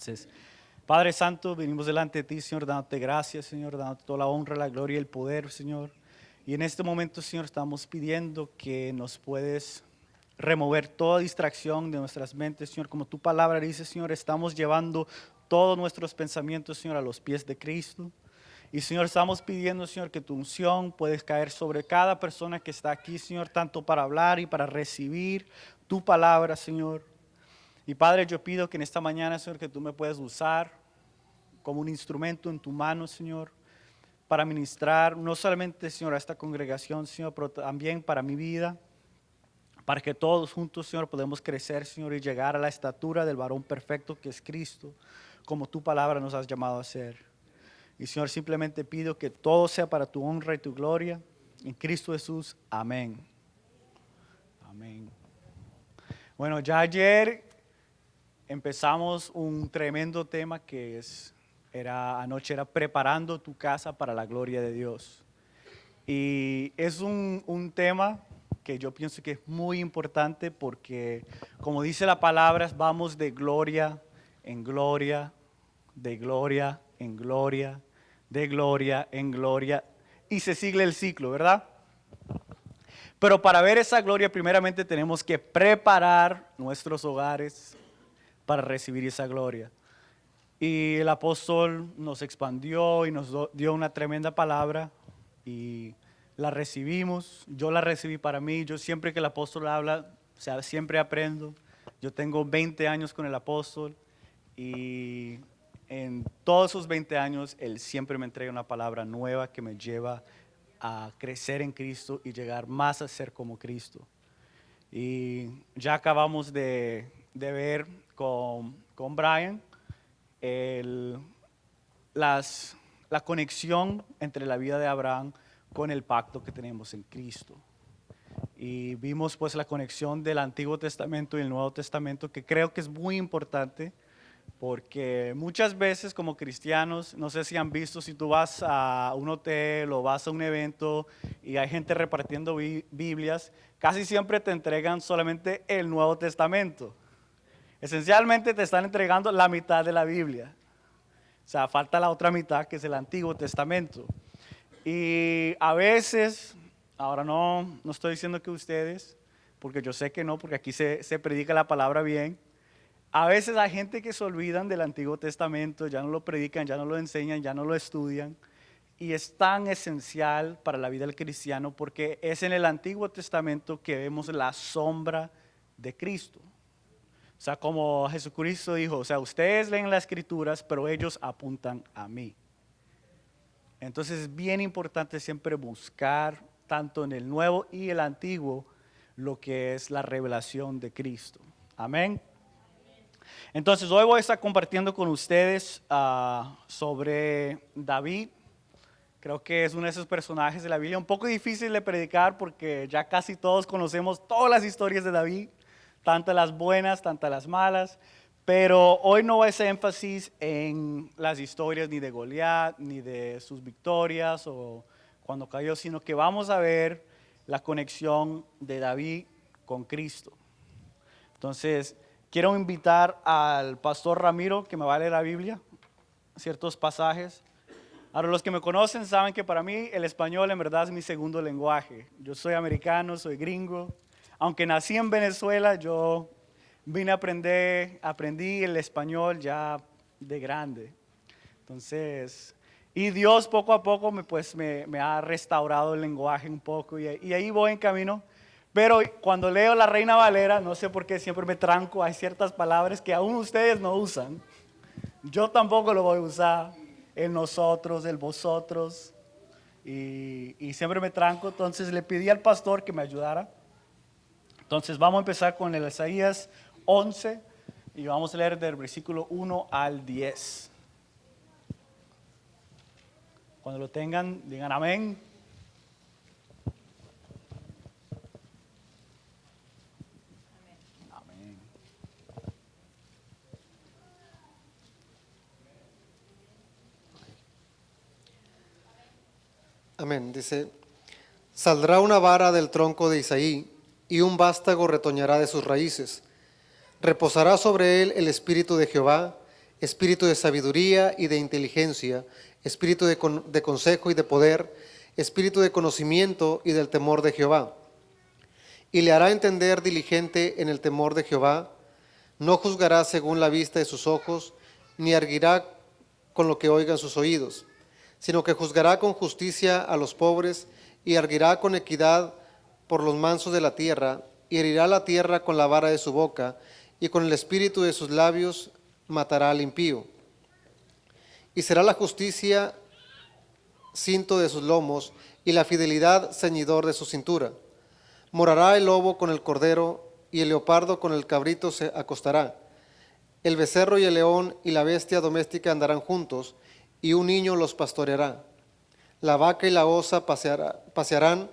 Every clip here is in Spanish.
Entonces, Padre Santo, venimos delante de ti, Señor, dándote gracias, Señor, dándote toda la honra, la gloria y el poder, Señor. Y en este momento, Señor, estamos pidiendo que nos puedes remover toda distracción de nuestras mentes, Señor. Como tu palabra dice, Señor, estamos llevando todos nuestros pensamientos, Señor, a los pies de Cristo. Y, Señor, estamos pidiendo, Señor, que tu unción puedes caer sobre cada persona que está aquí, Señor, tanto para hablar y para recibir tu palabra, Señor. Y, Padre, yo pido que en esta mañana, Señor, que tú me puedas usar como un instrumento en tu mano, Señor, para ministrar, no solamente, Señor, a esta congregación, Señor, pero también para mi vida, para que todos juntos, Señor, podamos crecer, Señor, y llegar a la estatura del varón perfecto que es Cristo, como tu palabra nos has llamado a ser. Y, Señor, simplemente pido que todo sea para tu honra y tu gloria. En Cristo Jesús. Amén. Amén. Bueno, ya ayer empezamos un tremendo tema que anoche era preparando tu casa para la gloria de Dios. Y es un tema que yo pienso que es muy importante porque, como dice la palabra, vamos de gloria en gloria, de gloria en gloria, de gloria en gloria, y se sigue el ciclo, ¿verdad? Pero para ver esa gloria, primeramente tenemos que preparar nuestros hogares para recibir esa gloria. Y el apóstol nos expandió y nos dio una tremenda palabra y la recibimos. Yo la recibí para mí. Yo siempre que el apóstol habla, o sea, siempre aprendo. Yo tengo 20 años con el apóstol y en todos esos 20 años él siempre me entrega una palabra nueva que me lleva a crecer en Cristo y llegar más a ser como Cristo. Y ya acabamos de ver con Brian la conexión entre la vida de Abraham con el pacto que tenemos en Cristo. Y vimos pues la conexión del Antiguo Testamento y el Nuevo Testamento, que creo que es muy importante, porque muchas veces como cristianos, no sé si han visto, si tú vas a un hotel o vas a un evento y hay gente repartiendo Biblias, casi siempre te entregan solamente el Nuevo Testamento. Esencialmente te están entregando la mitad de la Biblia. O sea, falta la otra mitad, que es el Antiguo Testamento. Y a veces, ahora no estoy diciendo que ustedes, porque yo sé que no, porque aquí se predica la palabra bien. A veces hay gente que se olvidan del Antiguo Testamento, ya no lo predican, ya no lo enseñan, ya no lo estudian. Y es tan esencial para la vida del cristiano porque es en el Antiguo Testamento que vemos la sombra de Cristo. O sea, como Jesucristo dijo, o sea, ustedes leen las Escrituras, pero ellos apuntan a mí. Entonces es bien importante siempre buscar, tanto en el Nuevo y el Antiguo, lo que es la revelación de Cristo. Amén. Entonces hoy voy a estar compartiendo con ustedes sobre David. Creo que es uno de esos personajes de la Biblia un poco difícil de predicar porque ya casi todos conocemos todas las historias de David, tanto las buenas, tanto las malas, pero hoy no voy a hacer énfasis en las historias ni de Goliat, ni de sus victorias o cuando cayó, sino que vamos a ver la conexión de David con Cristo. Entonces, quiero invitar al pastor Ramiro que me va a leer la Biblia, ciertos pasajes. Ahora, los que me conocen saben que para mí el español en verdad es mi segundo lenguaje. Yo soy americano, soy gringo. Aunque nací en Venezuela, yo vine a aprendí el español ya de grande. Entonces, y Dios poco a poco me ha restaurado el lenguaje un poco y ahí voy en camino. Pero cuando leo la Reina Valera, no sé por qué siempre me tranco, hay ciertas palabras que aún ustedes no usan. Yo tampoco lo voy a usar, el nosotros, el vosotros, y siempre me tranco. Entonces le pedí al pastor que me ayudara. Entonces vamos a empezar con el Isaías 11 y vamos a leer del versículo 1 al 10. Cuando lo tengan, digan amén. Amén. Amén. Dice, saldrá una vara del tronco de Isaí y un vástago retoñará de sus raíces. Reposará sobre él el espíritu de Jehová, espíritu de sabiduría y de inteligencia, espíritu de consejo y de poder, espíritu de conocimiento y del temor de Jehová. Y le hará entender diligente en el temor de Jehová. No juzgará según la vista de sus ojos, ni arguirá con lo que oigan sus oídos, sino que juzgará con justicia a los pobres y arguirá con equidad por los mansos de la tierra, y herirá la tierra con la vara de su boca, y con el espíritu de sus labios matará al impío. Y será la justicia cinto de sus lomos, y la fidelidad ceñidor de su cintura. Morará el lobo con el cordero, y el leopardo con el cabrito se acostará. El becerro y el león y la bestia doméstica andarán juntos, y un niño los pastoreará. La vaca y la osa pasearán,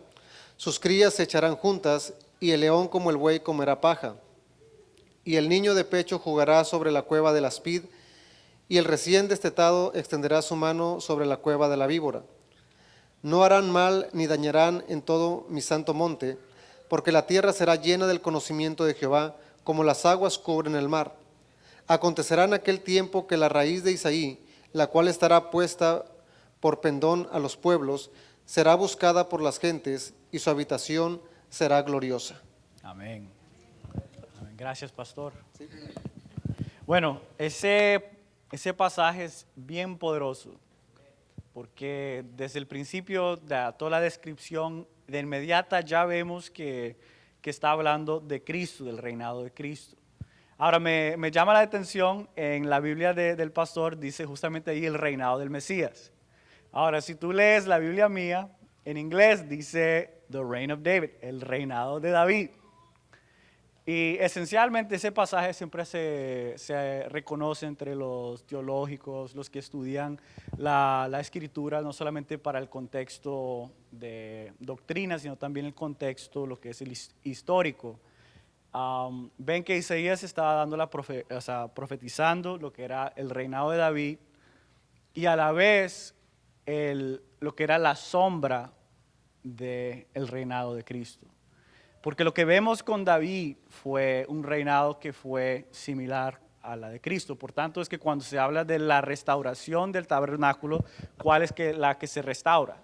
sus crías se echarán juntas, y el león como el buey comerá paja. Y el niño de pecho jugará sobre la cueva del aspid, y el recién destetado extenderá su mano sobre la cueva de la víbora. No harán mal ni dañarán en todo mi santo monte, porque la tierra será llena del conocimiento de Jehová, como las aguas cubren el mar. Acontecerá en aquel tiempo que la raíz de Isaí, la cual estará puesta por pendón a los pueblos, será buscada por las gentes, y su habitación será gloriosa. Amén. Amén. Gracias, pastor. Bueno, ese pasaje es bien poderoso, porque desde el principio de toda la descripción, de inmediata ya vemos que está hablando de Cristo, del reinado de Cristo. Ahora me llama la atención, en la Biblia del pastor dice justamente ahí el reinado del Mesías. Ahora, si tú lees la Biblia mía, en inglés dice The Reign of David, el reinado de David. Y esencialmente ese pasaje siempre se reconoce entre los teológicos, los que estudian la escritura, no solamente para el contexto de doctrina, sino también el contexto, lo que es el histórico. Ven que Isaías estaba dando profetizando lo que era el reinado de David y a la vez lo que era la sombra del reinado de Cristo. Porque lo que vemos con David fue un reinado que fue similar a la de Cristo. Por tanto, es que cuando se habla de la restauración del tabernáculo, ¿cuál es la que se restaura?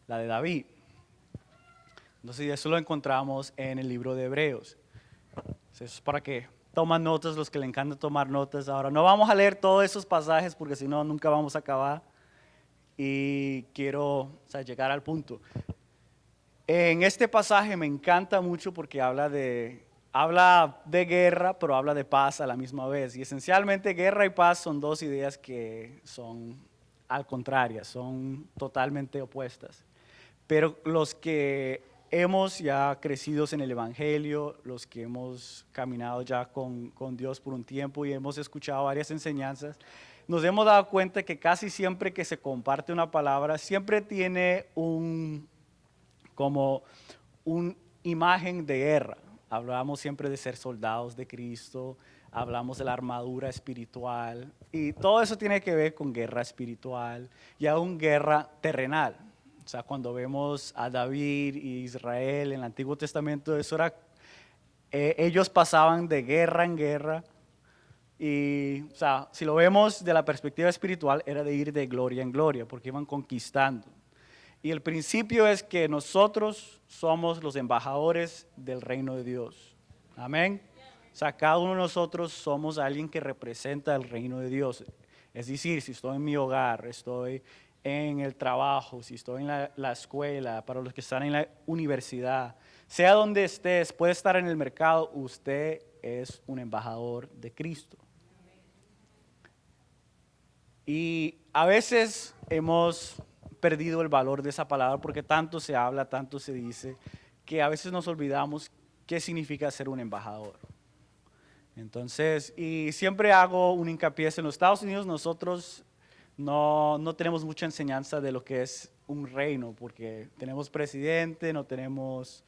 La de David. Entonces, eso lo encontramos en el libro de Hebreos. Eso es para que toman notas, los que le encanta tomar notas. Ahora, no vamos a leer todos esos pasajes porque si no, nunca vamos a acabar. Y quiero llegar al punto. En este pasaje me encanta mucho porque habla de guerra, pero habla de paz a la misma vez. Y esencialmente guerra y paz son dos ideas que son al contrario, son totalmente opuestas. Pero los que hemos ya crecido en el Evangelio, los que hemos caminado ya con Dios por un tiempo y hemos escuchado varias enseñanzas, nos hemos dado cuenta que casi siempre que se comparte una palabra, siempre tiene como una imagen de guerra. Hablamos siempre de ser soldados de Cristo, hablamos de la armadura espiritual y todo eso tiene que ver con guerra espiritual y aún guerra terrenal. O sea, cuando vemos a David y Israel en el Antiguo Testamento, eso era, ellos pasaban de guerra en guerra y, o sea, si lo vemos de la perspectiva espiritual, era de ir de gloria en gloria porque iban conquistando. Y el principio es que nosotros somos los embajadores del reino de Dios. Amén. O sea, cada uno de nosotros somos alguien que representa el reino de Dios. Es decir, si estoy en mi hogar, estoy en el trabajo, si estoy en la escuela, para los que están en la universidad, sea donde estés, puede estar en el mercado, usted es un embajador de Cristo. Y a veces hemos perdido el valor de esa palabra porque tanto se habla, tanto se dice, que a veces nos olvidamos qué significa ser un embajador. Entonces, y siempre hago un hincapié, en los Estados Unidos nosotros no tenemos mucha enseñanza de lo que es un reino, porque tenemos presidente, no tenemos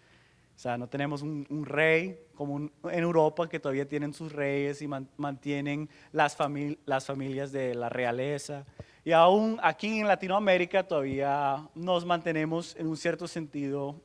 un rey, como en Europa que todavía tienen sus reyes y mantienen las familias de la realeza. Y aún aquí en Latinoamérica todavía nos mantenemos en un cierto sentido,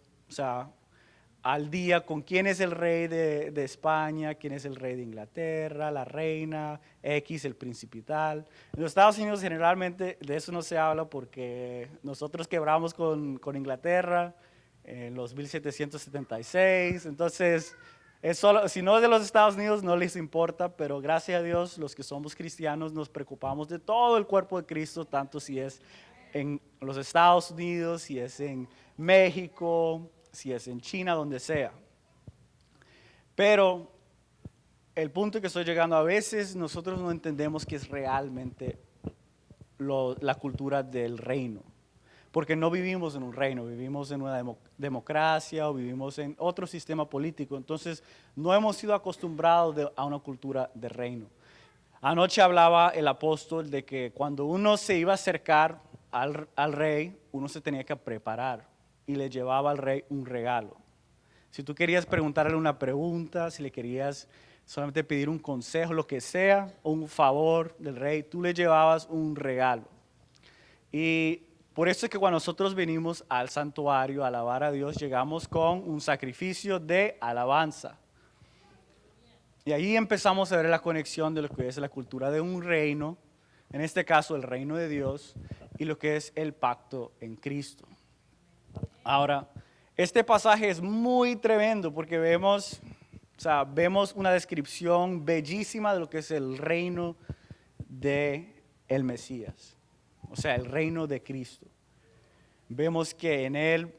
al día con quién es el rey de España, quién es el rey de Inglaterra, la reina, X, el principal. En los Estados Unidos generalmente de eso no se habla porque nosotros quebramos con Inglaterra en los 1776, entonces es solo, si no es de los Estados Unidos no les importa, pero gracias a Dios los que somos cristianos nos preocupamos de todo el cuerpo de Cristo, tanto si es en los Estados Unidos, si es en México, si es en China, donde sea. Pero el punto que estoy llegando, a veces nosotros no entendemos qué es realmente la cultura del reino, porque no vivimos en un reino, vivimos en una democracia o vivimos en otro sistema político, entonces no hemos sido acostumbrados a una cultura de reino. Anoche hablaba el apóstol de que cuando uno se iba a acercar al rey, uno se tenía que preparar y le llevaba al rey un regalo. Si tú querías preguntarle una pregunta, si le querías solamente pedir un consejo, lo que sea, o un favor del rey, tú le llevabas un regalo. Y por eso es que cuando nosotros venimos al santuario a alabar a Dios, llegamos con un sacrificio de alabanza. Y ahí empezamos a ver la conexión de lo que es la cultura de un reino, en este caso el reino de Dios, y lo que es el pacto en Cristo. Ahora, este pasaje es muy tremendo porque vemos una descripción bellísima de lo que es el reino de el Mesías, o sea, el reino de Cristo. Vemos que en él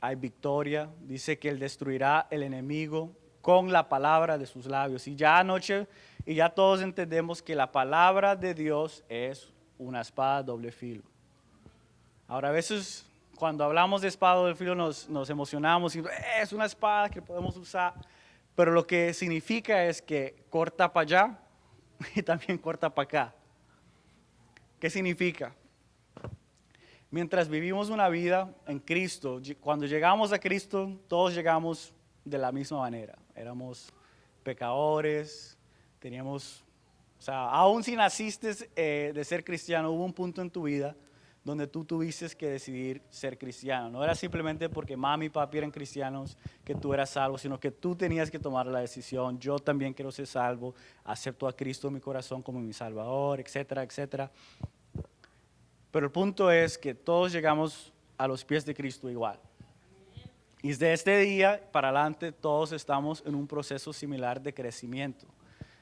hay victoria, dice que él destruirá el enemigo con la palabra de sus labios. Y ya anoche, y ya todos entendemos que la palabra de Dios es una espada de doble filo. Ahora, a veces cuando hablamos de espada de doble filo nos emocionamos y es una espada que podemos usar, pero lo que significa es que corta para allá y también corta para acá. ¿Qué significa? Mientras vivimos una vida en Cristo, cuando llegamos a Cristo, todos llegamos de la misma manera. Éramos pecadores, teníamos, aún si naciste de ser cristiano, hubo un punto en tu vida donde tú tuviste que decidir ser cristiano. No era simplemente porque mami y papi eran cristianos que tú eras salvo, sino que tú tenías que tomar la decisión. Yo también quiero ser salvo, acepto a Cristo en mi corazón como mi Salvador, etcétera, etcétera. Pero el punto es que todos llegamos a los pies de Cristo igual. Y desde este día para adelante todos estamos en un proceso similar de crecimiento.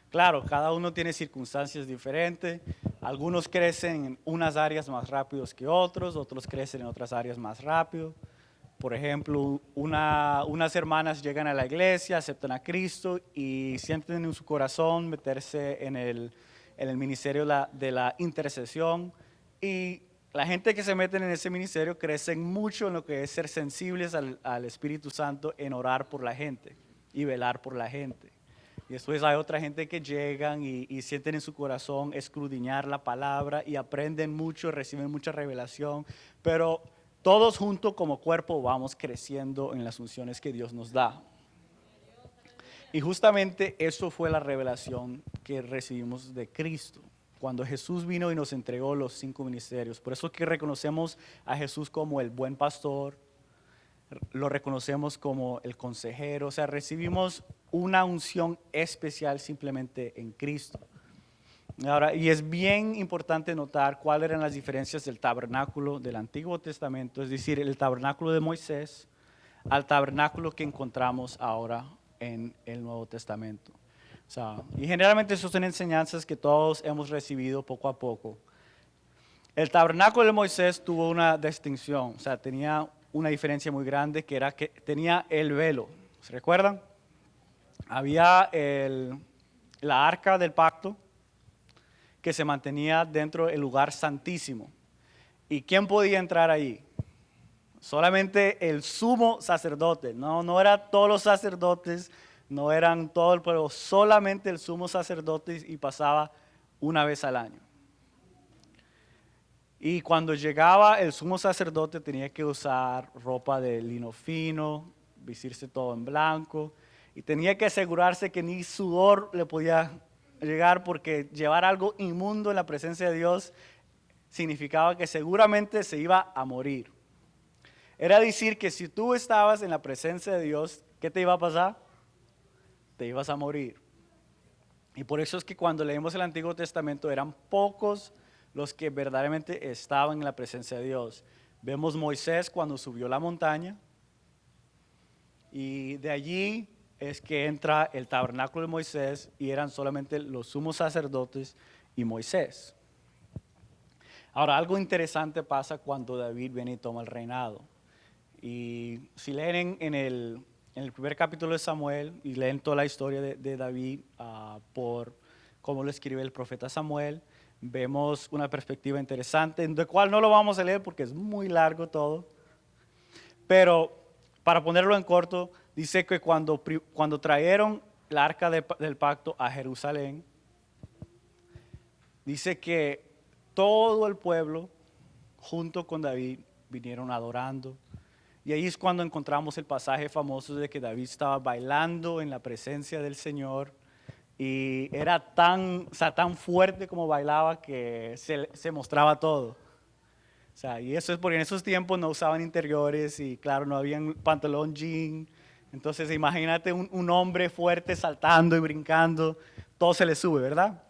Claro, cada uno tiene circunstancias diferentes. Algunos crecen en unas áreas más rápidos que otros, otros crecen en otras áreas más rápido. Por ejemplo, unas hermanas llegan a la iglesia, aceptan a Cristo y sienten en su corazón meterse en el ministerio de la intercesión. Y la gente que se mete en ese ministerio crecen mucho en lo que es ser sensibles al Espíritu Santo en orar por la gente y velar por la gente. Y después hay otra gente que llegan y sienten en su corazón escudriñar la palabra y aprenden mucho, reciben mucha revelación, pero todos juntos como cuerpo vamos creciendo en las unciones que Dios nos da. Y justamente eso fue la revelación que recibimos de Cristo, cuando Jesús vino y nos entregó los 5 ministerios. Por eso que reconocemos a Jesús como el buen pastor, lo reconocemos como el consejero, o sea, recibimos una unción especial simplemente en Cristo. Ahora, y es bien importante notar cuáles eran las diferencias del tabernáculo del Antiguo Testamento, es decir, el tabernáculo de Moisés, al tabernáculo que encontramos ahora en el Nuevo Testamento. Y generalmente esas son enseñanzas que todos hemos recibido poco a poco. El tabernáculo de Moisés tuvo una distinción, tenía una diferencia muy grande, que era que tenía el velo. ¿Se recuerdan? Había la arca del pacto que se mantenía dentro del lugar santísimo. ¿Y quién podía entrar ahí? Solamente el sumo sacerdote. No eran todos los sacerdotes, no eran todo el pueblo, solamente el sumo sacerdote y pasaba una vez al año. Y cuando llegaba el sumo sacerdote tenía que usar ropa de lino fino, vestirse todo en blanco y tenía que asegurarse que ni sudor le podía llegar, porque llevar algo inmundo en la presencia de Dios significaba que seguramente se iba a morir. Era decir que si tú estabas en la presencia de Dios ¿qué te iba a pasar? Te ibas a morir. Y por eso es que cuando leemos el Antiguo Testamento eran pocos los que verdaderamente estaban en la presencia de Dios. Vemos Moisés cuando subió la montaña y de allí es que entra el tabernáculo de Moisés y eran solamente los sumos sacerdotes y Moisés. Ahora, algo interesante pasa cuando David viene y toma el reinado. Y si leen en el primer capítulo de Samuel y leen toda la historia de David por cómo lo escribe el profeta Samuel, vemos una perspectiva interesante, de cual no lo vamos a leer porque es muy largo todo. Pero para ponerlo en corto, dice que cuando trajeron el arca del pacto a Jerusalén, dice que todo el pueblo, junto con David, vinieron adorando. Y ahí es cuando encontramos el pasaje famoso de que David estaba bailando en la presencia del Señor y era tan fuerte como bailaba que se mostraba todo. O sea, y eso es porque en esos tiempos no usaban interiores y claro, no había pantalón jean. Entonces imagínate un hombre fuerte saltando y brincando, todo se le sube, ¿verdad?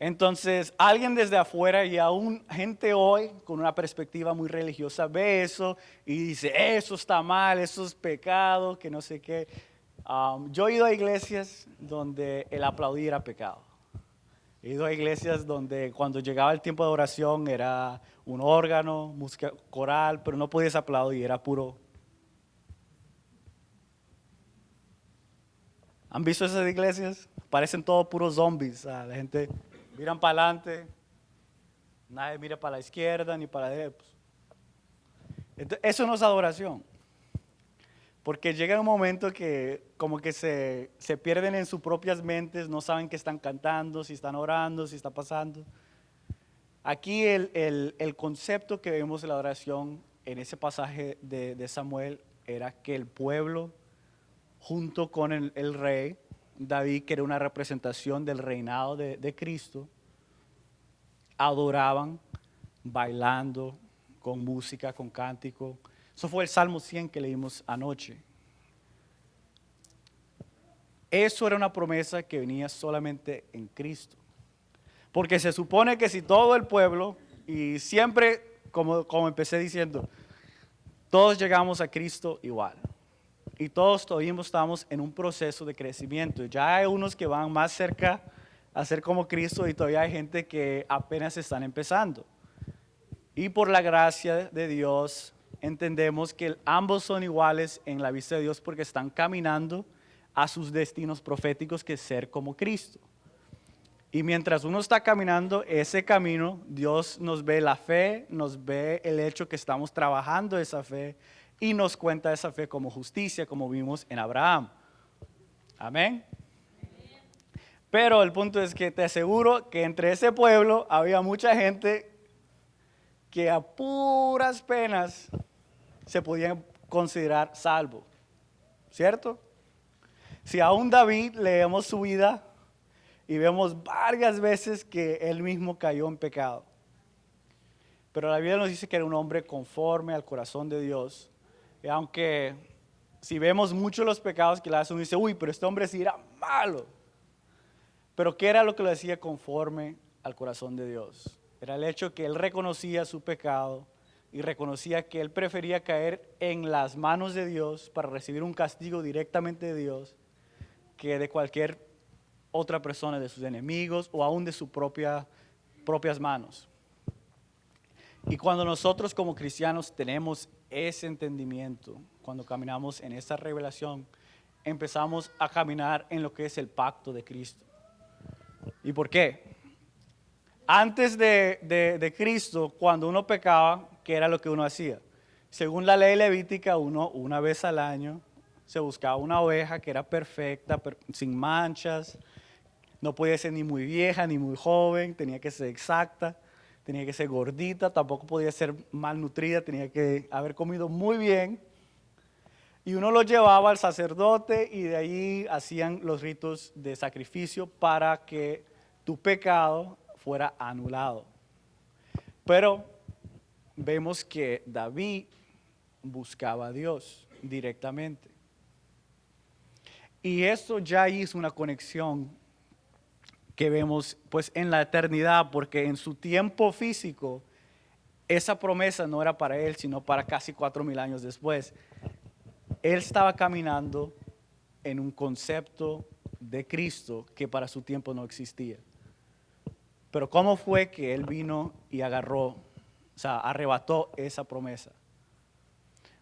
Entonces, alguien desde afuera y aún gente hoy con una perspectiva muy religiosa ve eso y dice, eso está mal, eso es pecado, que no sé qué. Yo he ido a iglesias donde el aplaudir era pecado. He ido a iglesias donde cuando llegaba el tiempo de oración era un órgano, música coral, pero no podías aplaudir, era puro. ¿Han visto esas iglesias? Parecen todos puros zombies. La gente miran para adelante, nadie mira para la izquierda ni para la derecha. Eso no es adoración. Porque llega un momento que como que se pierden en sus propias mentes, no saben qué están cantando, si están orando, si está pasando. Aquí el concepto que vemos de la adoración en ese pasaje de Samuel era que el pueblo, junto con el rey, David, que era una representación del reinado de Cristo, adoraban bailando, con música, con cántico. Eso fue el Salmo 100 que leímos anoche. Eso era una promesa que venía solamente en Cristo. Porque se supone que si todo el pueblo, y siempre, como empecé diciendo, todos llegamos a Cristo igual. Y todos todavía estamos en un proceso de crecimiento. Ya hay unos que van más cerca a ser como Cristo y todavía hay gente que apenas están empezando. Y por la gracia de Dios entendemos que ambos son iguales en la vista de Dios porque están caminando a sus destinos proféticos, que es ser como Cristo. Y mientras uno está caminando ese camino, Dios nos ve la fe, nos ve el hecho que estamos trabajando esa fe y nos cuenta esa fe como justicia, como vimos en Abraham. Amén. Pero el punto es que te aseguro que entre ese pueblo había mucha gente que a puras penas se podían considerar salvo, ¿cierto? Si aún David leemos su vida y vemos varias veces que él mismo cayó en pecado. Pero la Biblia nos dice que era un hombre conforme al corazón de Dios. Y aunque si vemos muchos los pecados que le hace, uno dice, uy, pero este hombre sí era malo. Pero ¿qué era lo que le decía conforme al corazón de Dios? Era el hecho que él reconocía su pecado y reconocía que él prefería caer en las manos de Dios para recibir un castigo directamente de Dios que de cualquier otra persona, de sus enemigos o aún de sus propias manos. Y cuando nosotros como cristianos tenemos ese entendimiento, cuando caminamos en esa revelación, empezamos a caminar en lo que es el pacto de Cristo. ¿Y por qué? Antes de Cristo, cuando uno pecaba, ¿qué era lo que uno hacía? Según la ley levítica, uno una vez al año se buscaba una oveja que era perfecta, sin manchas, no podía ser ni muy vieja ni muy joven, tenía que ser exacta, tenía que ser gordita, tampoco podía ser malnutrida, tenía que haber comido muy bien. Y uno lo llevaba al sacerdote y de ahí hacían los ritos de sacrificio para que tu pecado fuera anulado. Pero vemos que David buscaba a Dios directamente. Y eso ya hizo una conexión que vemos pues en la eternidad, porque en su tiempo físico, esa promesa no era para él, sino para casi 4,000 años después. Él estaba caminando en un concepto de Cristo que para su tiempo no existía. Pero ¿cómo fue que él vino y agarró, o sea, arrebató esa promesa?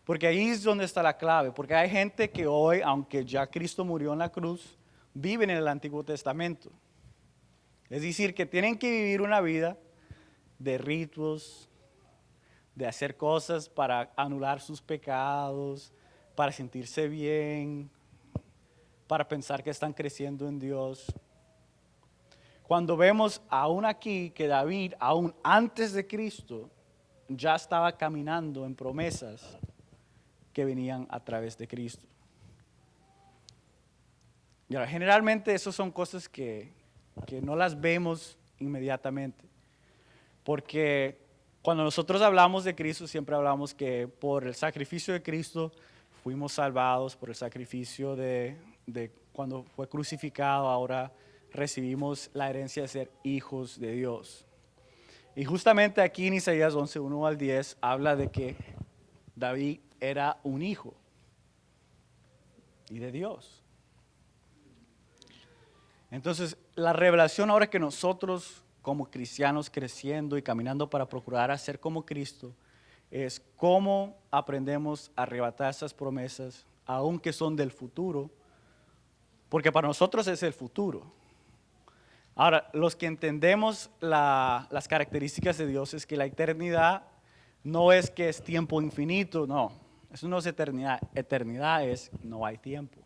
Porque ahí es donde está la clave, porque hay gente que hoy, aunque ya Cristo murió en la cruz, viven en el Antiguo Testamento. Es decir, que tienen que vivir una vida de ritos, de hacer cosas para anular sus pecados, para sentirse bien, para pensar que están creciendo en Dios. Cuando vemos aún aquí que David, aún antes de Cristo, ya estaba caminando en promesas que venían a través de Cristo. Y ahora, generalmente esas son cosas que no las vemos inmediatamente, porque cuando nosotros hablamos de Cristo, siempre hablamos que por el sacrificio de Cristo fuimos salvados, por el sacrificio de cuando fue crucificado, ahora recibimos la herencia de ser hijos de Dios. Y justamente aquí en Isaías 11, 1 al 10, habla de que David era un hijo y de Dios. Entonces, la revelación ahora que nosotros como cristianos creciendo y caminando para procurar hacer como Cristo, es cómo aprendemos a arrebatar esas promesas, aunque son del futuro, porque para nosotros es el futuro. Ahora, los que entendemos las características de Dios es que la eternidad no es que es tiempo infinito, no, eso no es eternidad, eternidad es no hay tiempo.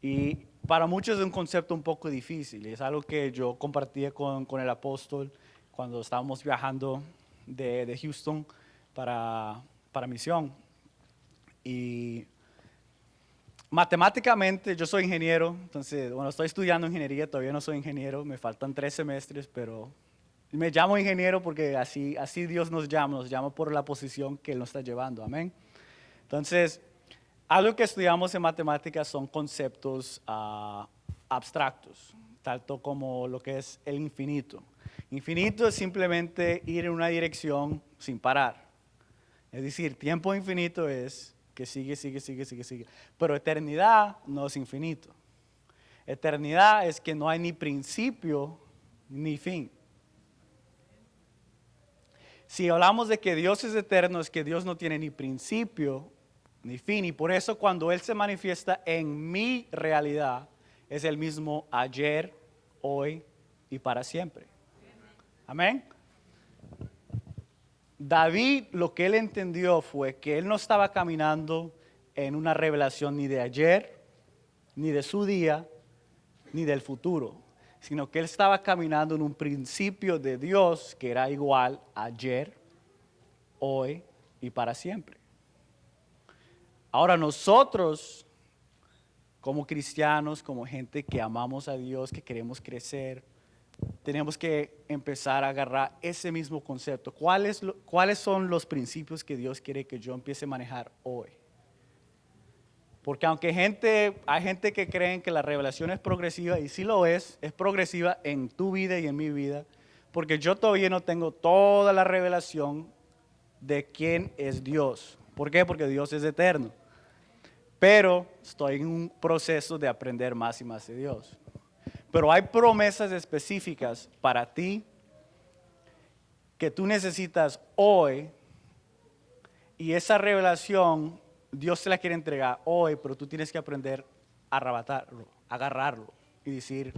Y para muchos es un concepto un poco difícil, es algo que yo compartía con el apóstol cuando estábamos viajando de Houston para misión. Y matemáticamente yo soy ingeniero, entonces, bueno, estoy estudiando ingeniería, todavía no soy ingeniero, me faltan 3 semestres, pero me llamo ingeniero porque así Dios nos llama por la posición que Él nos está llevando, amén. Entonces, algo que estudiamos en matemáticas son conceptos abstractos, tanto como lo que es el infinito. Infinito es simplemente ir en una dirección sin parar. Es decir, tiempo infinito es que sigue. Pero eternidad no es infinito. Eternidad es que no hay ni principio ni fin. Si hablamos de que Dios es eterno, es que Dios no tiene ni principio ni fin. Y por eso cuando Él se manifiesta en mi realidad, es el mismo ayer, hoy y para siempre. Amén. David, lo que él entendió fue que él no estaba caminando en una revelación ni de ayer, ni de su día, ni del futuro, sino que él estaba caminando en un principio de Dios que era igual ayer, hoy y para siempre. Ahora nosotros, como cristianos, como gente que amamos a Dios, que queremos crecer, tenemos que empezar a agarrar ese mismo concepto. ¿Cuáles son los principios que Dios quiere que yo empiece a manejar hoy? Porque aunque hay gente que cree que la revelación es progresiva, y sí lo es progresiva en tu vida y en mi vida, porque yo todavía no tengo toda la revelación de quién es Dios. ¿Por qué? Porque Dios es eterno. Pero estoy en un proceso de aprender más y más de Dios. Pero hay promesas específicas para ti que tú necesitas hoy, y esa revelación Dios te la quiere entregar hoy, pero tú tienes que aprender a arrebatarlo, agarrarlo y decir,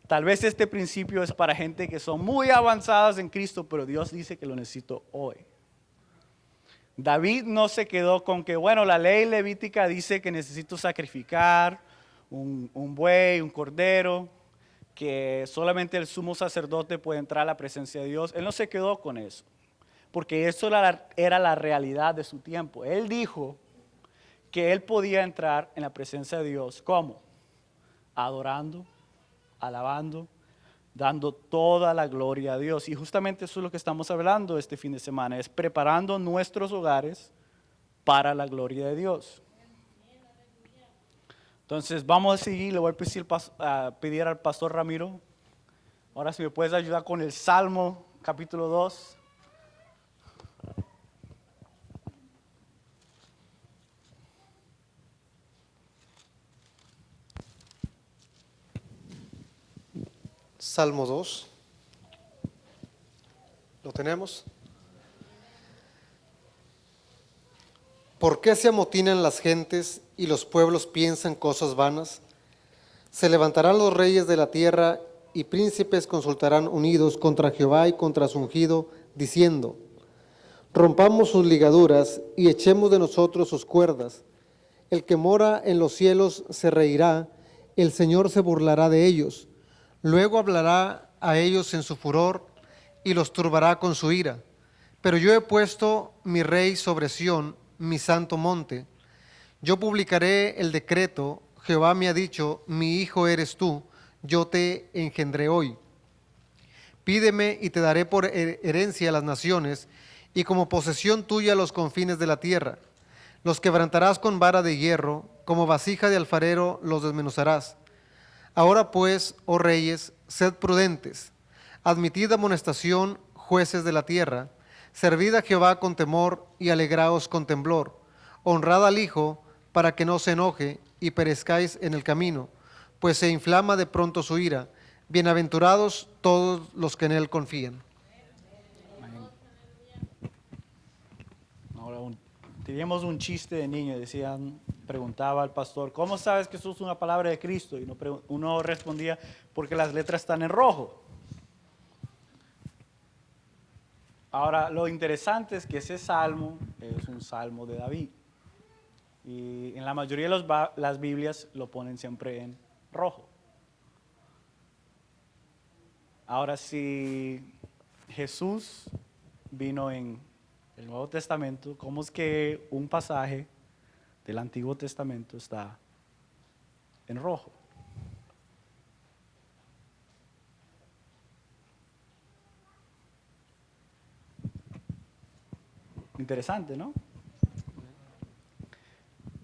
tal vez este principio es para gente que son muy avanzadas en Cristo, pero Dios dice que lo necesito hoy. David no se quedó con que, bueno, la ley levítica dice que necesito sacrificar un buey, un cordero, que solamente el sumo sacerdote puede entrar a la presencia de Dios. Él no se quedó con eso, porque eso era la realidad de su tiempo. Él dijo que él podía entrar en la presencia de Dios. ¿Cómo? Adorando, alabando, dando toda la gloria a Dios. Y justamente eso es lo que estamos hablando este fin de semana, es preparando nuestros hogares para la gloria de Dios. Entonces vamos a seguir, le voy a pedir al pastor Ramiro. Ahora si me puedes ayudar con el Salmo capítulo 2. Salmo 2. ¿Lo tenemos? ¿Por qué se amotinan las gentes y los pueblos piensan cosas vanas? Se levantarán los reyes de la tierra y príncipes consultarán unidos contra Jehová y contra su ungido, diciendo: rompamos sus ligaduras y echemos de nosotros sus cuerdas. El que mora en los cielos se reirá, el Señor se burlará de ellos. Luego hablará a ellos en su furor y los turbará con su ira. Pero yo he puesto mi rey sobre Sión, mi santo monte. Yo publicaré el decreto. Jehová me ha dicho: mi hijo eres tú, yo te engendré hoy. Pídeme y te daré por herencia a las naciones, y como posesión tuya los confines de la tierra. Los quebrantarás con vara de hierro, como vasija de alfarero los desmenuzarás. Ahora pues, oh reyes, sed prudentes, admitid amonestación, jueces de la tierra, servid a Jehová con temor y alegraos con temblor, honrad al Hijo, para que no se enoje y perezcáis en el camino, pues se inflama de pronto su ira. Bienaventurados todos los que en él confían. Ahora teníamos un chiste de niño, preguntaba al pastor: ¿cómo sabes que eso es una palabra de Cristo? Y uno respondía: porque las letras están en rojo. Ahora, lo interesante es que ese salmo es un salmo de David. Y en la mayoría de las Biblias lo ponen siempre en rojo. Ahora, si Jesús vino en el Nuevo Testamento, ¿cómo es que un pasaje del Antiguo Testamento está en rojo? Interesante, ¿no?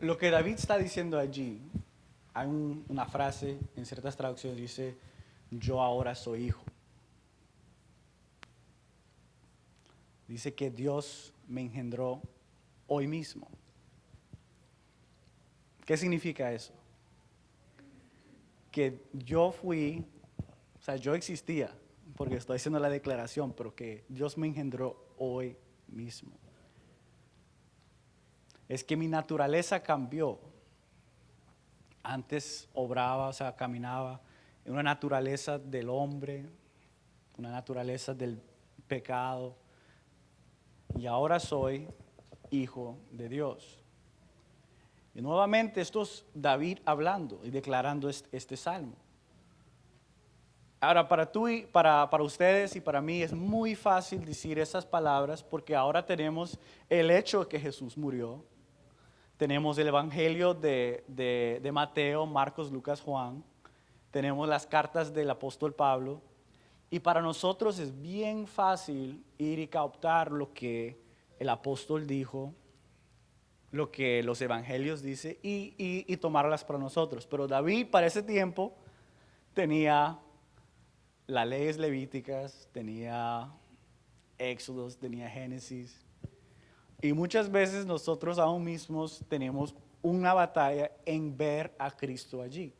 Lo que David está diciendo allí, hay una frase en ciertas traducciones dice: yo ahora soy hijo. Dice que Dios me engendró hoy mismo. ¿Qué significa eso? Que yo yo existía, porque estoy haciendo la declaración, pero que Dios me engendró hoy mismo. Es que mi naturaleza cambió. Antes obraba, caminaba en una naturaleza del hombre, una naturaleza del pecado, y ahora soy hijo de Dios. Y nuevamente esto es David hablando y declarando este salmo. Ahora, para ustedes y para mí es muy fácil decir esas palabras porque ahora tenemos el hecho de que Jesús murió. Tenemos el Evangelio de Mateo, Marcos, Lucas, Juan. Tenemos las cartas del apóstol Pablo. Y para nosotros es bien fácil ir y captar lo que el apóstol dijo, lo que los evangelios dicen y tomarlas para nosotros. Pero David para ese tiempo tenía las leyes levíticas, tenía Éxodos, tenía Génesis. Y muchas veces nosotros aún mismos tenemos una batalla en ver a Cristo allí.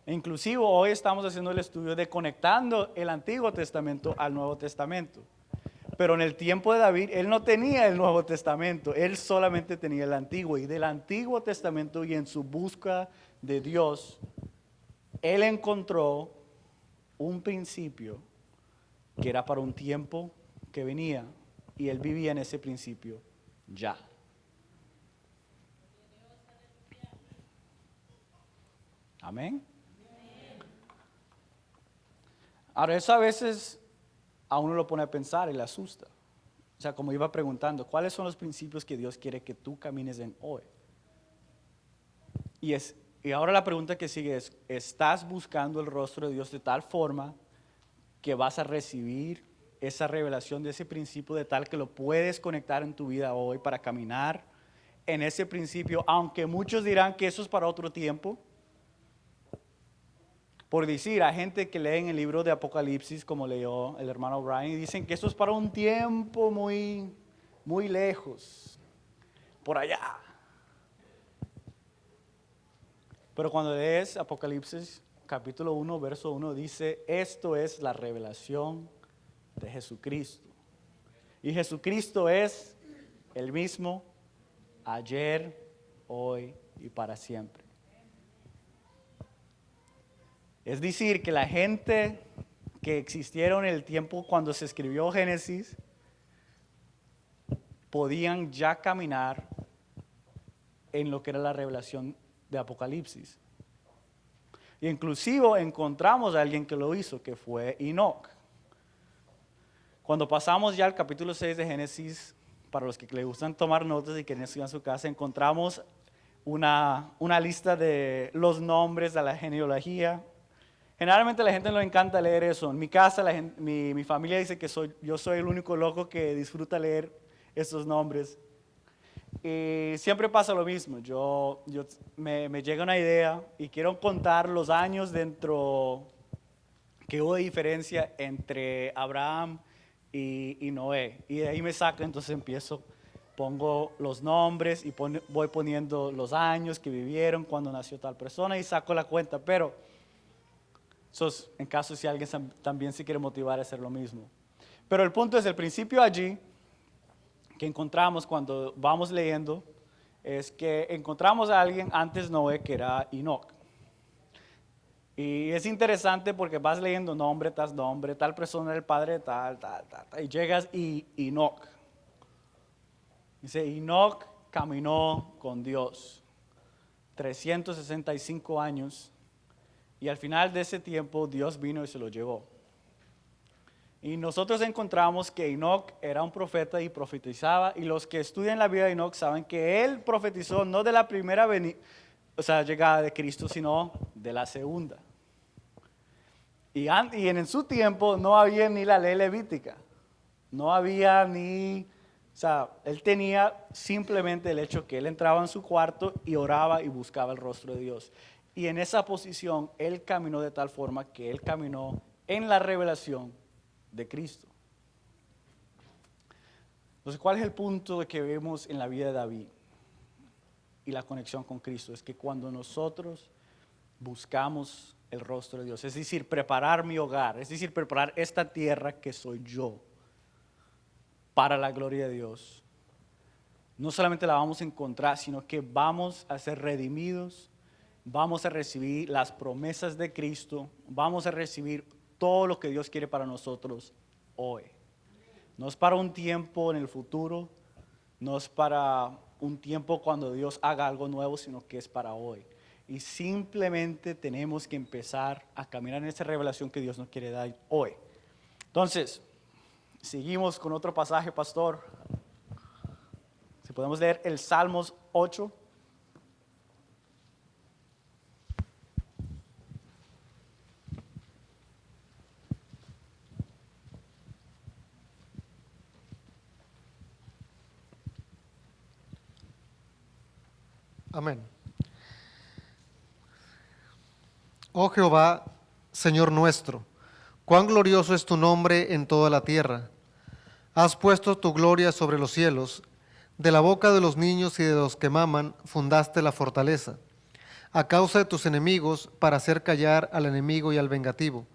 Inclusive hoy estamos haciendo el estudio de conectando el Antiguo Testamento al Nuevo Testamento. Pero en el tiempo de David, él no tenía el Nuevo Testamento, él solamente tenía el Antiguo. Y del Antiguo Testamento y en su búsqueda de Dios, él encontró un principio que era para un tiempo que venía. Y él vivía en ese principio ya. Amén. Ahora, eso a veces a uno lo pone a pensar y le asusta. Como iba preguntando, ¿cuáles son los principios que Dios quiere que tú camines en hoy? Y ahora la pregunta que sigue es, ¿estás buscando el rostro de Dios de tal forma que vas a recibir esa revelación de ese principio de tal que lo puedes conectar en tu vida hoy para caminar en ese principio? Aunque muchos dirán que eso es para otro tiempo, Por decir, hay gente que lee en el libro de Apocalipsis, como leyó el hermano Brian, y dicen que esto es para un tiempo muy, muy lejos, por allá. Pero cuando lees Apocalipsis capítulo 1, verso 1, dice, esto es la revelación de Jesucristo. Y Jesucristo es el mismo ayer, hoy y para siempre. Es decir, que la gente que existieron en el tiempo cuando se escribió Génesis podían ya caminar en lo que era la revelación de Apocalipsis. Y inclusive encontramos a alguien que lo hizo, que fue Enoch. Cuando pasamos ya al capítulo 6 de Génesis, para los que les gustan tomar notas y quieren estudiar en su casa, encontramos una lista de los nombres de la genealogía. Generalmente a la gente no le encanta leer eso. En mi casa, mi familia dice que yo soy el único loco que disfruta leer estos nombres. Y siempre pasa lo mismo. Me llega una idea y quiero contar los años dentro que hubo diferencia entre Abraham y Noé. Y de ahí me saco, entonces pongo los nombres y voy poniendo los años que vivieron, cuando nació tal persona y saco la cuenta. Pero en caso si alguien también se quiere motivar a hacer lo mismo. Pero el punto es, el principio allí que encontramos cuando vamos leyendo es que encontramos a alguien antes Noé que era Enoch. Y es interesante porque vas leyendo nombre tras nombre, tal persona era el padre de tal, y llegas y Enoch. Dice, Enoch caminó con Dios 365 años y al final de ese tiempo Dios vino y se lo llevó. Y nosotros encontramos que Enoch era un profeta y profetizaba, y los que estudian la vida de Enoch saben que él profetizó no de la primera llegada de Cristo, sino de la segunda. Y en su tiempo no había ni la ley levítica, no había él tenía simplemente el hecho que él entraba en su cuarto y oraba y buscaba el rostro de Dios. Y en esa posición él caminó de tal forma que él caminó en la revelación de Cristo. Entonces, ¿cuál es el punto que vemos en la vida de David y la conexión con Cristo? Es que cuando nosotros buscamos el rostro de Dios, es decir, preparar mi hogar, es decir, preparar esta tierra que soy yo para la gloria de Dios, no solamente la vamos a encontrar, sino que vamos a ser redimidos, vamos a recibir las promesas de Cristo, vamos a recibir todo lo que Dios quiere para nosotros hoy. No es para un tiempo en el futuro, no es para un tiempo cuando Dios haga algo nuevo, sino que es para hoy. Y simplemente tenemos que empezar a caminar en esa revelación que Dios nos quiere dar hoy. Entonces, seguimos con otro pasaje, pastor. Si podemos leer el Salmos 8. Amén. Oh Jehová, Señor nuestro, cuán glorioso es tu nombre en toda la tierra. Has puesto tu gloria sobre los cielos, de la boca de los niños y de los que maman fundaste la fortaleza, a causa de tus enemigos, para hacer callar al enemigo y al vengativo.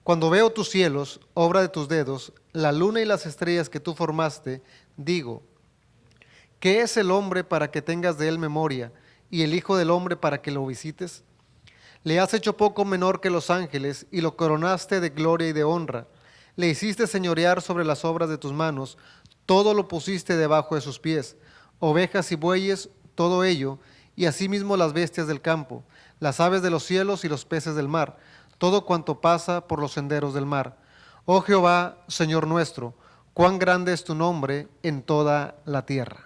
Cuando veo tus cielos, obra de tus dedos, la luna y las estrellas que tú formaste, digo, ¿qué es el hombre para que tengas de él memoria, y el hijo del hombre para que lo visites? Le has hecho poco menor que los ángeles, y lo coronaste de gloria y de honra. Le hiciste señorear sobre las obras de tus manos, todo lo pusiste debajo de sus pies, ovejas y bueyes, todo ello, y asimismo las bestias del campo, las aves de los cielos y los peces del mar, todo cuanto pasa por los senderos del mar. Oh Jehová, Señor nuestro, cuán grande es tu nombre en toda la tierra.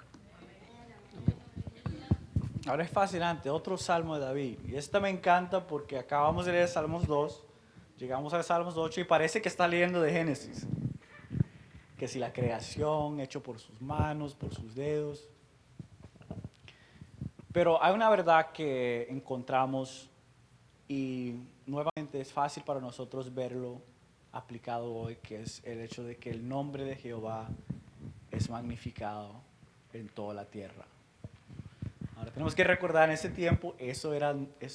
Ahora es fascinante, otro salmo de David. Y esta me encanta porque acabamos de leer Salmos 2, llegamos a Salmos 8 y parece que está leyendo de Génesis. Que si la creación, hecho por sus manos, por sus dedos. Pero hay una verdad que encontramos y nuevamente es fácil para nosotros verlo aplicado hoy, que es el hecho de que el nombre de Jehová es magnificado en toda la tierra. Ahora tenemos que recordar, en ese tiempo eso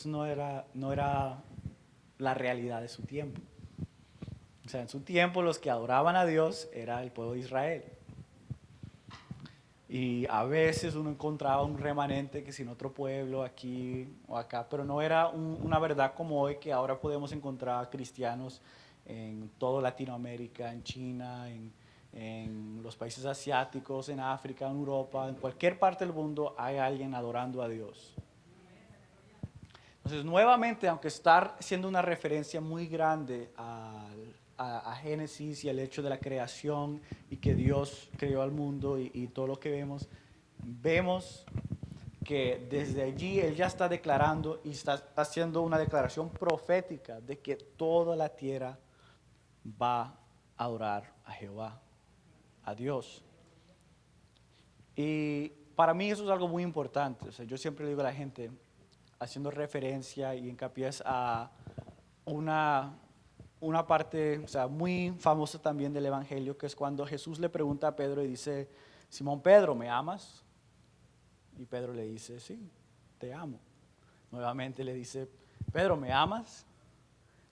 no era la realidad de su tiempo. O sea, en su tiempo los que adoraban a Dios era el pueblo de Israel. Y a veces uno encontraba un remanente que sin otro pueblo aquí o acá, pero no era una verdad como hoy, que ahora podemos encontrar cristianos en toda Latinoamérica, en China, en los países asiáticos, en África, en Europa, en cualquier parte del mundo hay alguien adorando a Dios. Entonces, nuevamente, aunque está siendo una referencia muy grande a Génesis y al hecho de la creación y que Dios creó al mundo y todo lo que vemos que desde allí Él ya está declarando y está haciendo una declaración profética de que toda la tierra va a adorar a Jehová, a Dios. Y para mí eso es algo muy importante. O sea, yo siempre le digo a la gente, haciendo referencia y hincapié a una parte, o sea, muy famosa también del Evangelio, que es cuando Jesús le pregunta a Pedro y dice, Simón Pedro, ¿me amas? Y Pedro le dice, sí, te amo. Nuevamente le dice, Pedro, ¿me amas?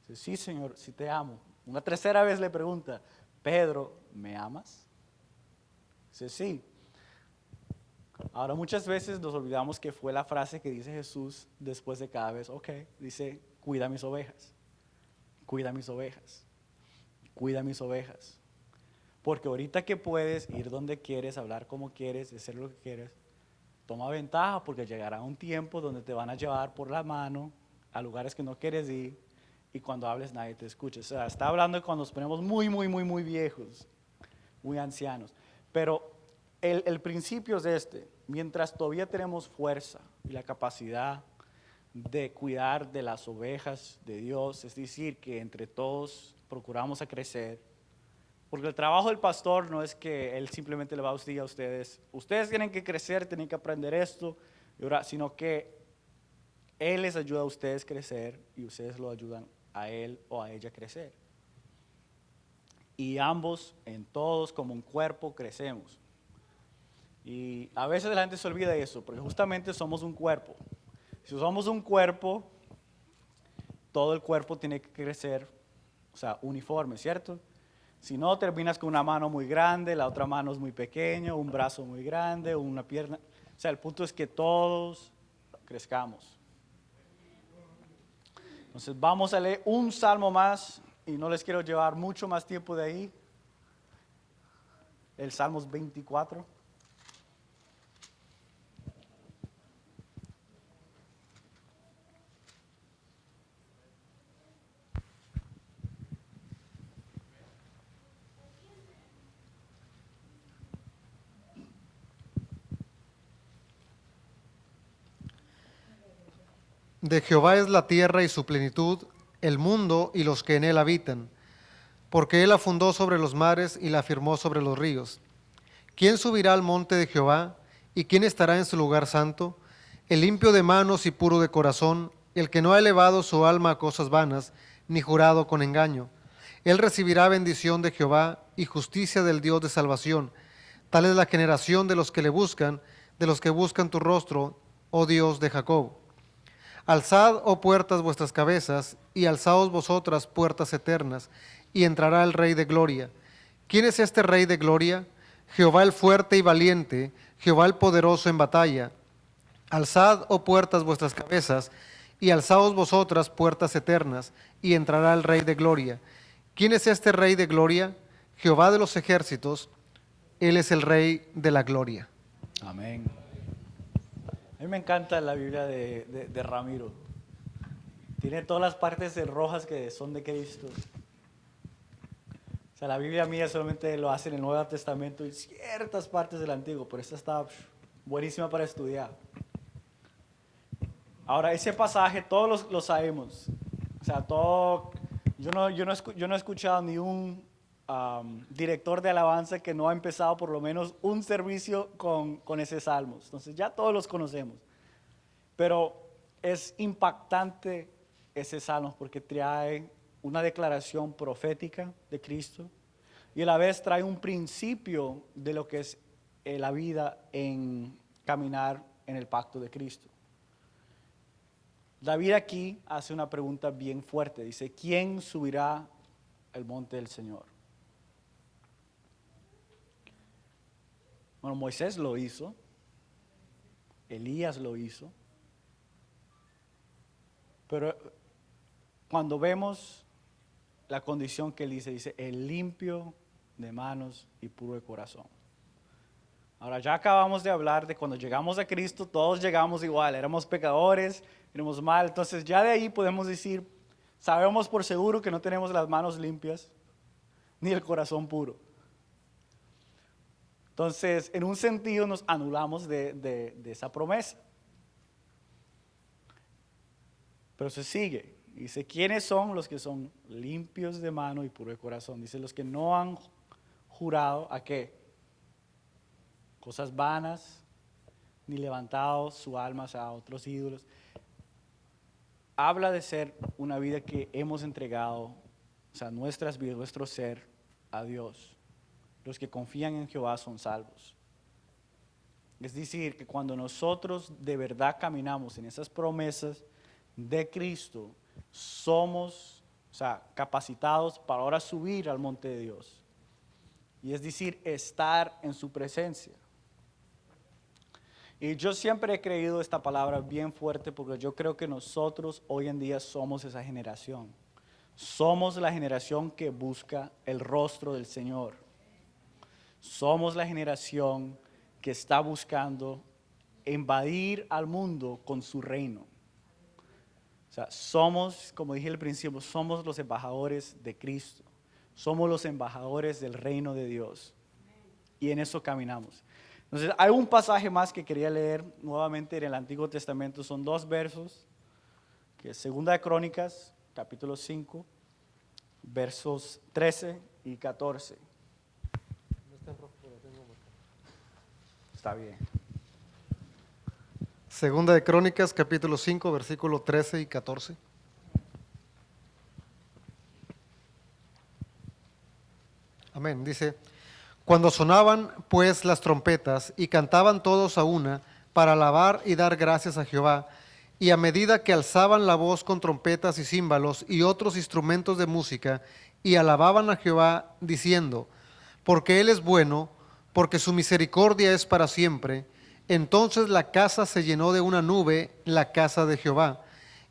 Dice, sí, Señor, sí te amo. Una tercera vez le pregunta, Pedro, ¿me amas? Dice, sí. Ahora muchas veces nos olvidamos que fue la frase que dice Jesús después de cada vez, ok, dice, cuida mis ovejas, cuida mis ovejas, cuida mis ovejas. Porque ahorita que puedes ir donde quieres, hablar como quieres, hacer lo que quieres, toma ventaja porque llegará un tiempo donde te van a llevar por la mano a lugares que no quieres ir y cuando hables nadie te escucha. O sea, está hablando de cuando nos ponemos muy viejos, muy ancianos. Pero el principio es este: mientras todavía tenemos fuerza y la capacidad de cuidar de las ovejas de Dios, es decir, que entre todos procuramos a crecer, porque el trabajo del pastor no es que él simplemente le va a decir a ustedes, ustedes tienen que crecer, tienen que aprender esto, sino que él les ayuda a ustedes a crecer y ustedes lo ayudan a él o a ella a crecer. Y ambos, en todos, como un cuerpo, crecemos. Y a veces la gente se olvida de eso, porque justamente somos un cuerpo. Si somos un cuerpo, todo el cuerpo tiene que crecer, o sea, uniforme, ¿cierto? Si no, terminas con una mano muy grande, la otra mano es muy pequeña, un brazo muy grande, una pierna. O sea, el punto es que todos crezcamos. Entonces vamos a leer un salmo más y no les quiero llevar mucho más tiempo de ahí. El Salmos 24. De Jehová es la tierra y su plenitud, el mundo y los que en él habitan, porque él la fundó sobre los mares y la firmó sobre los ríos. ¿Quién subirá al monte de Jehová? ¿Y quién estará en su lugar santo? El limpio de manos y puro de corazón, el que no ha elevado su alma a cosas vanas, ni jurado con engaño. Él recibirá bendición de Jehová y justicia del Dios de salvación. Tal es la generación de los que le buscan, de los que buscan tu rostro, oh Dios de Jacob. Alzad, oh puertas, vuestras cabezas, y alzaos vosotras, puertas eternas, y entrará el Rey de gloria. ¿Quién es este Rey de gloria? Jehová el fuerte y valiente, Jehová el poderoso en batalla. Alzad, oh puertas, vuestras cabezas, y alzaos vosotras, puertas eternas, y entrará el Rey de gloria. ¿Quién es este Rey de gloria? Jehová de los ejércitos, Él es el Rey de la gloria. Amén. A mí me encanta la Biblia de Ramiro. Tiene todas las partes rojas que son de Cristo. O sea, la Biblia mía solamente lo hace en el Nuevo Testamento y ciertas partes del Antiguo, pero esta está buenísima para estudiar. Ahora, ese pasaje todos lo sabemos. O sea, yo no he escuchado ni un director de alabanza que no ha empezado por lo menos un servicio con ese salmos. Entonces ya todos los conocemos. Pero es impactante ese salmo porque trae una declaración profética de Cristo y a la vez trae un principio de lo que es la vida en caminar en el pacto de Cristo. David aquí hace una pregunta bien fuerte. Dice, ¿quién subirá al monte del Señor? Bueno, Moisés lo hizo, Elías lo hizo, pero cuando vemos la condición que él dice, el limpio de manos y puro de corazón. Ahora ya acabamos de hablar de cuando llegamos a Cristo, todos llegamos igual, éramos pecadores, éramos mal, entonces ya de ahí podemos decir, sabemos por seguro que no tenemos las manos limpias, ni el corazón puro. Entonces, en un sentido nos anulamos de esa promesa. Pero se sigue. Dice, ¿quiénes son los que son limpios de mano y puro de corazón? Dice, los que no han jurado ¿a qué? Cosas vanas, ni levantado su alma a otros ídolos. Habla de ser una vida que hemos entregado, o sea, nuestras vidas, nuestro ser a Dios. Los que confían en Jehová son salvos. Es decir, que cuando nosotros de verdad caminamos en esas promesas de Cristo, somos, o sea, capacitados para ahora subir al monte de Dios. Y es decir, estar en su presencia. Y yo siempre he creído esta palabra bien fuerte porque yo creo que nosotros hoy en día somos esa generación. Somos la generación que busca el rostro del Señor. Somos la generación que está buscando invadir al mundo con su reino. O sea, somos, como dije al principio, somos los embajadores de Cristo. Somos los embajadores del reino de Dios. Y en eso caminamos. Entonces, hay un pasaje más que quería leer nuevamente en el Antiguo Testamento. Son 2 versos, que es 2 de Crónicas, capítulo 5, versos 13 y 14. Está bien. Segunda de Crónicas, capítulo 5, versículo 13 y 14. Amén. Dice, cuando sonaban pues las trompetas y cantaban todos a una para alabar y dar gracias a Jehová, y a medida que alzaban la voz con trompetas y címbalos y otros instrumentos de música, y alababan a Jehová diciendo, porque Él es bueno, porque su misericordia es para siempre, entonces la casa se llenó de una nube, la casa de Jehová,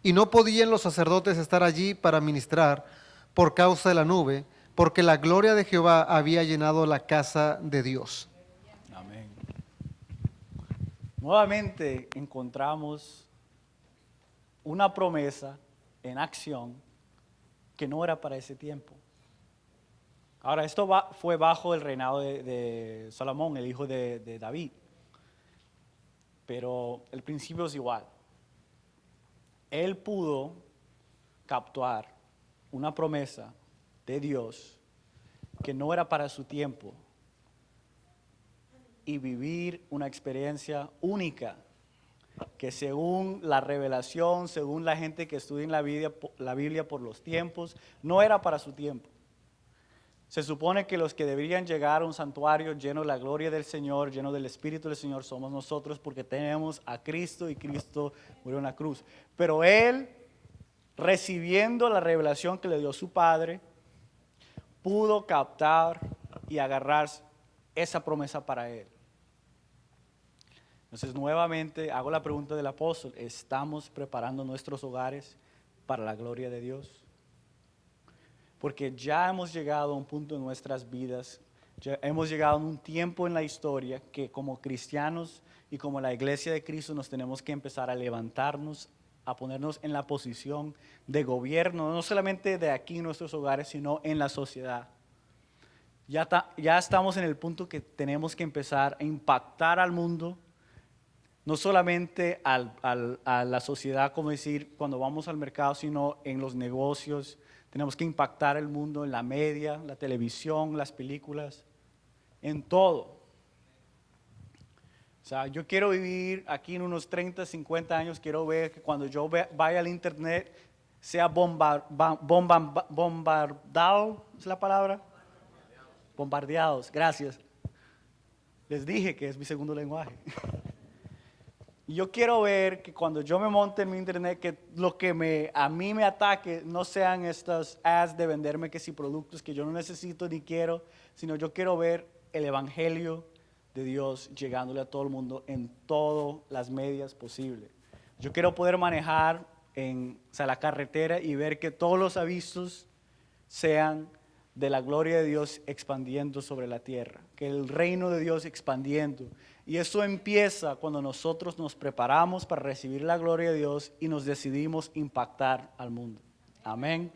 y no podían los sacerdotes estar allí para ministrar por causa de la nube, porque la gloria de Jehová había llenado la casa de Dios. Amén. Nuevamente encontramos una promesa en acción que no era para ese tiempo. Ahora, esto fue bajo el reinado de Salomón, el hijo de David. Pero el principio es igual. Él pudo captar una promesa de Dios que no era para su tiempo y vivir una experiencia única que según la revelación, según la gente que estudia en la Biblia por los tiempos, no era para su tiempo. Se supone que los que deberían llegar a un santuario lleno de la gloria del Señor, lleno del Espíritu del Señor, somos nosotros porque tenemos a Cristo y Cristo murió en la cruz. Pero Él, recibiendo la revelación que le dio su Padre, pudo captar y agarrar esa promesa para Él. Entonces, nuevamente hago la pregunta del apóstol, ¿estamos preparando nuestros hogares para la gloria de Dios? Porque ya hemos llegado a un punto en nuestras vidas, ya hemos llegado a un tiempo en la historia que como cristianos y como la iglesia de Cristo nos tenemos que empezar a levantarnos, a ponernos en la posición de gobierno, no solamente de aquí en nuestros hogares, sino en la sociedad. Ya estamos en el punto que tenemos que empezar a impactar al mundo, no solamente a la sociedad, como decir, cuando vamos al mercado, sino en los negocios. Tenemos que impactar el mundo en la media, la televisión, las películas, en todo. O sea, yo quiero vivir aquí en unos 30, 50 años, quiero ver que cuando yo vaya al internet, sea bombardado, ¿es la palabra? Bombardeados, gracias. Les dije que es mi segundo lenguaje. Y yo quiero ver que cuando yo me monte en mi internet, que lo que a mí me ataque no sean estas ads de venderme que si productos que yo no necesito ni quiero, sino yo quiero ver el evangelio de Dios llegándole a todo el mundo en todas las medias posibles. Yo quiero poder manejar en la carretera y ver que todos los avisos sean de la gloria de Dios expandiendo sobre la tierra, que el reino de Dios expandiendo. Y eso empieza cuando nosotros nos preparamos para recibir la gloria de Dios y nos decidimos impactar al mundo. Amén.